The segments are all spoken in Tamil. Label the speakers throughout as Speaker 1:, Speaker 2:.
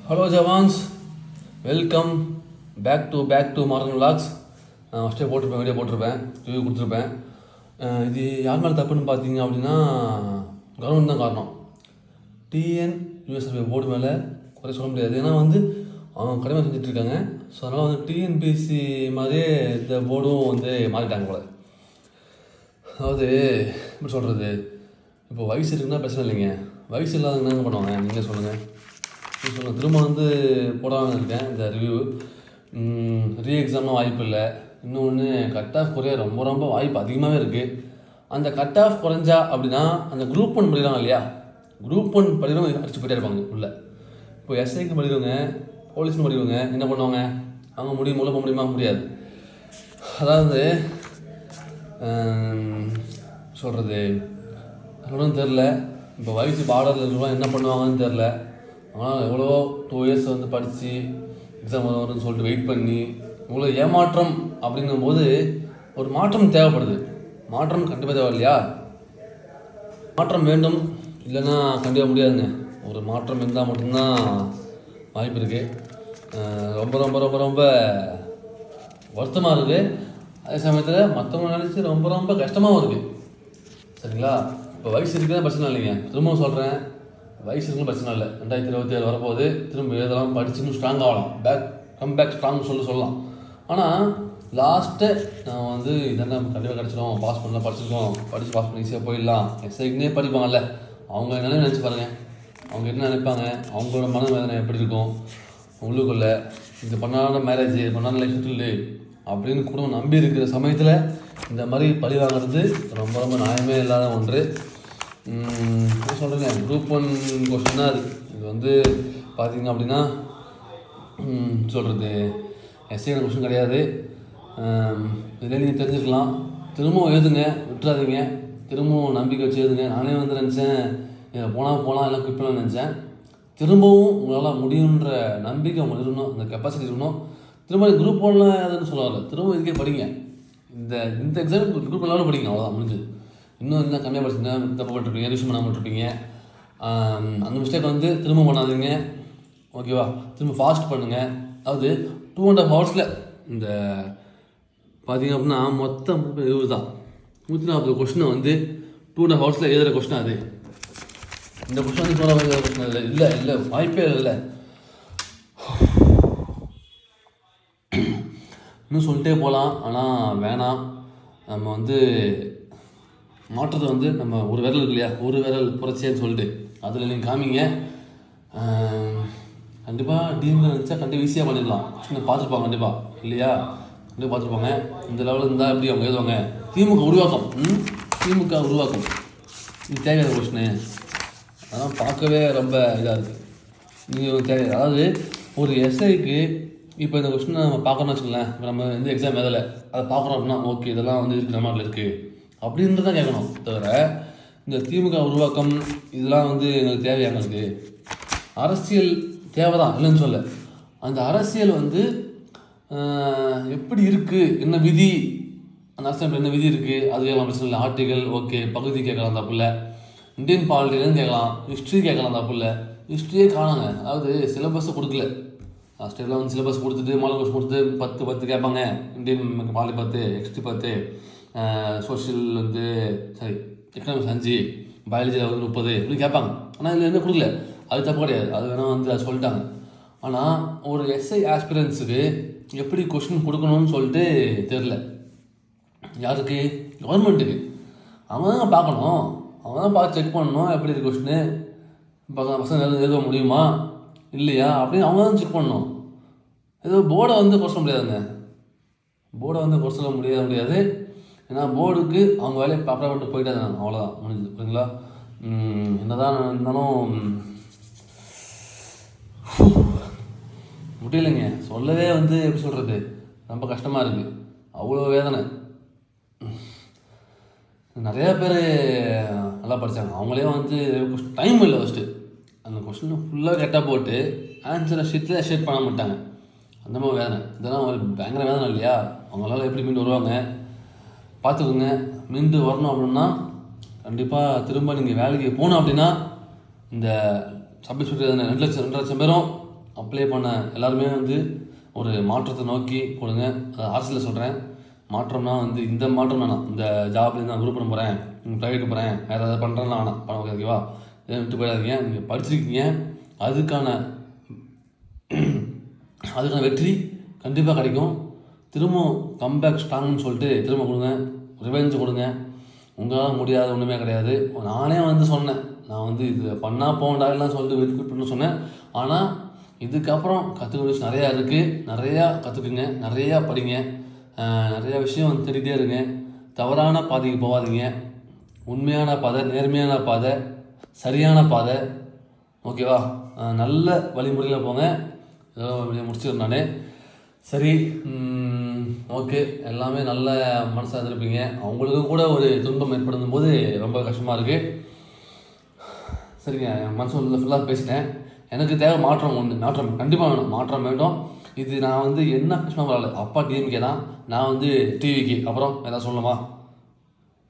Speaker 1: Hello jawans, welcome back to modern vlogs. ஃபஸ்ட்டே போட்டிருப்பேன், வீடியோ போட்டிருப்பேன், ரிவ்யூ கொடுத்துருப்பேன். இது யார் மேலே தப்புன்னு பார்த்தீங்க அப்படின்னா கவர்மெண்ட் தான் காரணம். யூஎஸ்எஃப்ஐ போர்டு மேலே குறை சொல்ல முடியாது. ஏன்னா அவங்க கடமை செஞ்சிட்ருக்காங்க. ஸோ அதனால் டிஎன்பிஎஸ்சி மாதிரியே இந்த போர்டும் மாறிட்டாங்க போல. அதாவது எப்படி சொல்கிறது, இப்போ வயசு இருக்குன்னா பிரச்சனை இல்லைங்க. வயசு இல்லாதவங்க என்ன பண்ணுவாங்க, நீங்கள் சொல்லுங்கள். திரும்ப போடாமல் இருக்கேன் இந்த ரிவ்யூ. எக்ஸாம்லாம் வாய்ப்பு இல்லை. இன்னொன்று கட் ஆஃப் குறைய ரொம்ப வாய்ப்பு அதிகமாகவே இருக்குது. அந்த கட் ஆஃப் குறைஞ்சா அப்படின்னா அந்த குரூப் 1 படிக்கிறாங்க இல்லையா, குரூப் 1 படிக்கிறவங்க அடிச்சு போயிட்டே இருப்பாங்க உள்ள. இப்போ எஸ்ஐக்கு படிக்கிறவங்க, போலீஸ்னு படிக்கிறவங்க என்ன பண்ணுவாங்க, அவங்க உள்ள போக முடியுமா? முடியாது. அதாவது சொல்கிறது ஒன்றும் தெரில. இப்போ வயசு பார்டரில் இருக்கிறவங்க என்ன பண்ணுவாங்கன்னு தெரில. ஆனால் எவ்வளோ 2 இயர்ஸ் படித்து எக்ஸாம் வரும்னு சொல்லிட்டு வெயிட் பண்ணி இவ்வளோ ஏமாற்றம் அப்படிங்கும்போது ஒரு மாற்றம் தேவைப்படுது. மாற்றம் கண்டிப்பாக தேவை இல்லையா? மாற்றம் வேண்டும், இல்லைன்னா கண்டிப்பாக முடியாதுங்க. ஒரு மாற்றம் இருந்தால் மட்டும்தான் வாய்ப்பு இருக்குது. ரொம்ப ரொம்ப ரொம்ப ரொம்ப வருத்தமாக இருக்குது. அதே சமயத்தில் மற்றவங்க நினச்சி ரொம்ப கஷ்டமாகவும் இருக்குது. சரிங்களா? இப்போ வயசு இருக்குதான் பிரச்சனை இல்லைங்க. திரும்பவும் சொல்கிறேன், வயசு இருக்குன்னு பிரச்சனை இல்லை. 2027 வரப்போகுது. திரும்ப எழுதலாம், படிச்சுன்னு ஸ்ட்ராங் ஆகலாம், கம்பேக் ஸ்ட்ராங் சொல்லலாம். ஆனால் லாஸ்ட்டு நான் இதெல்லாம் கண்டிப்பாக கிடச்சிடும், பாஸ் பண்ணலாம், படித்து பாஸ் பண்ணி ஈஸியாக போயிடலாம். எஸ்ஐக்குன்னே படிப்பாங்கல்ல, அவங்க என்னென்ன நினச்சி பாருங்கள். அவங்க என்ன நினைப்பாங்க, அவங்களோட மன வேதனை எப்படி இருக்கும் உள்ளுக்குள்ளே. இது பண்ணாத மேரேஜ், பண்ணாத லைஃப் செட்டில்டு அப்படின்னு கூட நம்பி இருக்கிற சமயத்தில் இந்த மாதிரி பழி வாங்குறது ரொம்ப நியாயமே இல்லாத ஒன்று. என்ன சொல்கிறேங்க, குரூப் 1 கொஸ்டின் தான் அது. இது பார்த்தீங்க அப்படின்னா சொல்கிறது எஸ்ஐ கொஸ்டின் கிடையாது. இதில் நீங்கள் தெரிஞ்சுக்கலாம். திரும்பவும் எழுதுங்க, விட்டுறாதீங்க. திரும்பவும் நம்பிக்கை வச்சு எழுதுங்க. நானே நினச்சேன் இதில் போகலாம் எல்லாம் குவிட் பண்ணலாம்னு நினச்சேன். திரும்பவும் உங்களால் முடியுன்ற நம்பிக்கை உங்களுக்கு இருக்கணும், அந்த கெப்பாசிட்டி இருக்கணும். திரும்ப குரூப் 1 எதுன்னு சொல்லுவாங்க. திரும்ப இதுக்கே படிங்க. இந்த எக்ஸாம் குரூப் 1 படிங்க, அவ்வளோதான், முடிஞ்சது. இன்னும் என்ன கம்மியாக படிச்சுருந்தா தப்பு பண்ணிருப்பீங்க, ரிவிஷன் பண்ணாமல் விட்டுருப்பீங்க. அந்த மிஸ்டேக் திரும்ப பண்ணாதீங்க, ஓகேவா? திரும்ப ஃபாஸ்ட் பண்ணுங்கள். அதாவது 2.5 ஹவர்ஸில் இந்த பார்த்தீங்க அப்படின்னா மொத்தம் 70 தான். 140 கொஸ்டினை 2.5 ஹவர்ஸில் எழுதுகிற கொஸ்டின் அது. இந்த கொஸ்டின் சொல்ல வேண்டிய கொஸ்டின் இல்லை வாய்ப்பே இல்லை. இன்னும் சொல்லிட்டே போகலாம், ஆனால் வேணாம். நம்ம மாற்றத்தை நம்ம ஒரு விரல் இருக்கு இல்லையா, ஒரு விரல் புரட்சின்னு சொல்லிட்டு அதில் நீங்கள் காமிங்க. கண்டிப்பாக டீமில் நினச்சா கண்டிப்பாக ஈஸியாக பண்ணிடலாம். சின்ன பார்த்துருப்பாங்க கண்டிப்பாக, இல்லையா? கண்டிப்பாக பார்த்துருப்பாங்க. இந்த லெவலில் இருந்தால் எப்படி அவங்க எழுதுவாங்க. திமுக உருவாக்கம் இது தேவையான கொஸ்டின். அதெல்லாம் பார்க்கவே ரொம்ப இதாக இருக்குது. நீங்கள் தேவை, அதாவது ஒரு எஸ்ஐக்கு இப்போ இந்த கொஸ்டினை நம்ம பார்க்கணும்னு வச்சுக்கலாம். இப்போ நம்ம எக்ஸாம் எதில் அதை பார்க்குறோம் அப்படின்னா ஓகே இதெல்லாம் இருக்கிற மாதிரி இருக்குது அப்படின்றது தான் கேட்கணும். தவிர இந்த திமுக உருவாக்கம் இதெல்லாம் எங்களுக்கு தேவையா? எங்களுக்கு அரசியல் தேவை தான், இல்லைன்னு சொல்ல. அந்த அரசியல் எப்படி இருக்குது, என்ன விதி, அந்த அரசியல் என்ன விதி இருக்குது அது கேட்கலாம், பிரச்சனை இல்லை. ஆர்டிகல் ஓகே, பகுதி கேட்கலாம், தப்பு இல்லை. இந்தியன் பாலிட்டின்னு கேட்கலாம், ஹிஸ்ட்ரி கேட்கலாம், தப்பு இல்லை. ஹிஸ்ட்ரியே காணாங்க. அதாவது சிலபஸை கொடுக்கல. ஸ்டேட்டில் சிலபஸ் கொடுத்துட்டு மாடல் கோர்ஸ் கொடுத்து 10 கேட்பாங்க. Indian polity 10, history 10, social economics 5, பயாலஜியில் 30 இப்படி கேட்பாங்க. ஆனால் இதில் என்ன கொடுக்கல. அது தப்பு கிடையாது, அது வேணால் அதை சொல்லிட்டாங்க. ஆனால் ஒரு எஸ்ஐ ஆஸ்பிரன்ஸுக்கு எப்படி கொஸ்டின் கொடுக்கணும்னு சொல்லிட்டு தெரில. யாருக்கு? கவர்மெண்ட்டுக்கு. அவங்க தான் பார்க்கணும், அவங்க தான் பார்த்து செக் பண்ணணும் எப்படி இருக்குது கொஸ்டின்னு, பசங்க எழுத முடியுமா இல்லையா அப்படின்னு அவங்க தான் செக் பண்ணணும். ஏதோ போர்டை குறை சொல்ல முடியாதுங்க. போர்டை குறை சொல்ல முடியாது. ஏன்னா போர்டுக்கு அவங்க வேலையை ப்ராப்பராக பண்ணிட்டு போயிட்டே இருந்தாங்க, அவ்வளோதான், முடிஞ்சது. புரியுங்களா? என்ன தான் இருந்தாலும் முடியலைங்க. சொல்லவே எப்படி சொல்கிறது, ரொம்ப கஷ்டமாக இருக்குது. அவ்வளோ வேதனை. நிறையா பேர் நல்லா படித்தாங்க, அவங்களே டைம் இல்லை. ஃபஸ்ட்டு அந்த கொஸ்டினை ஃபுல்லாக கரெக்டாக போட்டு ஆன்சரை ஷீட் பண்ண மாட்டாங்க. அந்த மாதிரி வேதனை. இதெல்லாம் ஒரு பயங்கர வேதனை இல்லையா? அவங்களால எப்படி மீண்டு வருவாங்க பார்த்துக்கோங்க. மீண்டு வரணும் அப்படின்னா கண்டிப்பாக திரும்ப நீங்கள் வேலைக்கு போகணும் அப்படின்னா இந்த சப்மிட் 2 லட்சம் பேரும் அப்ளை பண்ண எல்லாருமே வந்து ஒரு மாற்றத்தை நோக்கி கொடுங்க. அது அரசியலில் சொல்கிறேன். மாற்றம்னா வந்து இந்த மாற்றம் வேணாம், இந்த ஜாப்லேருந்து நான் குரூப் பண்ண போகிறேன், ப்ரைவேட்டு போகிறேன், வேறு ஏதாவது பண்ணுறேன்னா வேணாம், ஓகேவா? இதை விட்டு போயிடாதீங்க. நீங்கள் படிச்சிருக்கீங்க, அதுக்கான வெற்றி கண்டிப்பாக கிடைக்கும். திரும்பவும் கம்பேக் ஸ்ட்ராங்னு சொல்லிட்டு திரும்ப கொடுங்க, ரிவெஞ்சு கொடுங்க. உங்களால் முடியாத ஒன்றுமே கிடையாது. நானே வந்து சொன்னேன், நான் வந்து இது பண்ணால் போகண்டாலாம் சொல்லிட்டு வெயிட் பண்ண சொன்னேன். ஆனால் இதுக்கப்புறம் கற்றுக்க விஷயம் நிறையா இருக்குது. நிறையா கற்றுக்குங்க, நிறையா படிங்க, நிறையா விஷயம் வந்து தெரிஞ்சிட்டே இருங்க. தவறான பாதைக்கு போகாதீங்க. உண்மையான பாதை, நேர்மையான பாதை, சரியான பாதை, ஓகேவா? நல்ல வழிமுறையில் போங்க. இதெல்லாம் முடிச்சிடுறேன் நான். சரி, ஓகே. எல்லாமே நல்ல மனசாக இருந்திருப்பீங்க. அவங்களுக்கும் கூட ஒரு துன்பம் ஏற்படும் போது ரொம்ப கஷ்டமாக இருக்குது. சரிங்க, என் மனசு ஃபுல்லாக பேசிட்டேன். எனக்கு தேவை மாற்றம் ஒன்று. மாற்றம் கண்டிப்பாக வேணும், மாற்றம் வேண்டும். இது நான் வந்து என்ன பிரச்சனை வரல. அப்பா டிஎம்கே தான், நான் வந்து டிவிக்கு. அப்புறம் எதாவது சொல்லணுமா?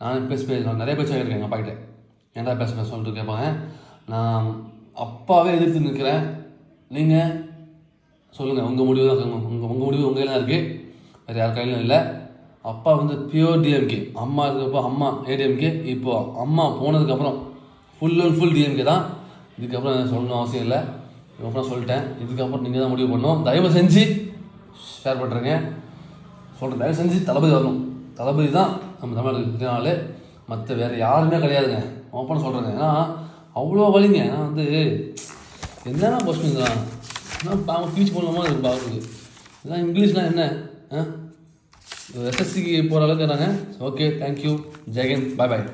Speaker 1: நான் நான் நிறைய பேச கேட்டிருக்கேன் எங்கள் அப்பா கிட்டே. ஏன்டா பேச சொல்லிட்டு கேட்பாங்க. நான் அப்பாவே எதிர்த்து நிற்கிறேன். நீங்கள் சொல்லுங்கள், உங்கள் முடிவு தான். உங்கள் முடிவு உங்கள் கையில் தான் இருக்குது, வேறு யார் கையிலும் இல்லை. அப்பா வந்து பியூர் டிஎம்கே. அம்மா இருக்கிறப்போ அம்மா ஏடிஎம்கே. இப்போது அம்மா போனதுக்கப்புறம் ஃபுல் அண்ட் ஃபுல் டிஎம்கே தான். இதுக்கப்புறம் சொல்லணும் அவசியம் இல்லை. இதுக்கப்புறம் சொல்லிட்டேன். இதுக்கப்புறம் நீங்கள் தான் முடிவு பண்ணணும். தயவு செஞ்சு ஷேர் பண்ணுறேங்க. சொல்கிறேன், தயவு செஞ்சு தளபதி வரணும். தளபதி தான் நம்ம தமிழ்நாட்டுக்கு இதனால, மற்ற வேறு யாருமே கிடையாதுங்க. ஓப்பனாக சொல்கிறேங்க. ஏன்னா அவ்வளோ வலிங்க. ஏன்னா வந்து என்னென்ன கொஸ்டின் தான் அவங்க ஸ்பீச் பண்ணலாமா இருக்குது பார்க்குறது. இதெல்லாம் இங்கிலீஷ்லாம் என்ன எஸ்எஸ்சிக்கு போகிற அளவுக்கு நாங்கள். ஓகே, தேங்க்யூ, ஜெயகன், பாய் பாய்.